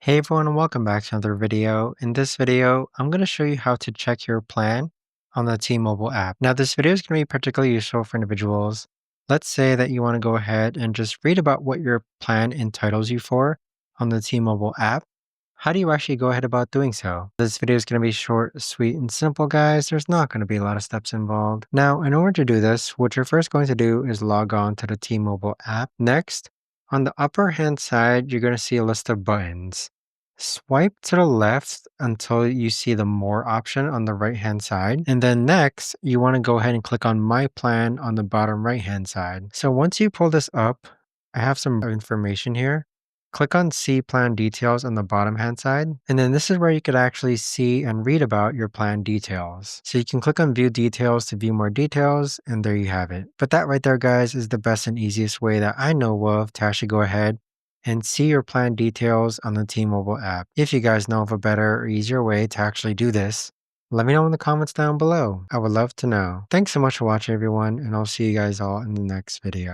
Hey everyone, and welcome back to another video. In this video, I'm going to show you how to check your plan on the T-Mobile app. Now, this video is going to be particularly useful for individuals. Let's say that you want to go ahead and just read about what your plan entitles you for on the T-Mobile app. How do you actually go ahead about doing so? This video is going to be short, sweet, and simple, guys. There's not going to be a lot of steps involved. Now, in order to do this, what you're first going to do is log on to the T-Mobile app. Next, on the upper hand side, you're going to see a list of buttons. Swipe to the left until you see the More option on the right-hand side. And then next, you want to go ahead and click on My Plan on the bottom right-hand side. So once you pull this up, I have some information here. Click on See Plan Details on the bottom hand side. And then this is where you could actually see and read about your plan details. So you can click on View Details to view more details, and there you have it. But that right there, guys, is the best and easiest way that I know of to actually go ahead and see your plan details on the T-Mobile app. If you guys know of a better or easier way to actually do this, let me know in the comments down below. I would love to know. Thanks so much for watching, everyone, and I'll see you guys all in the next video.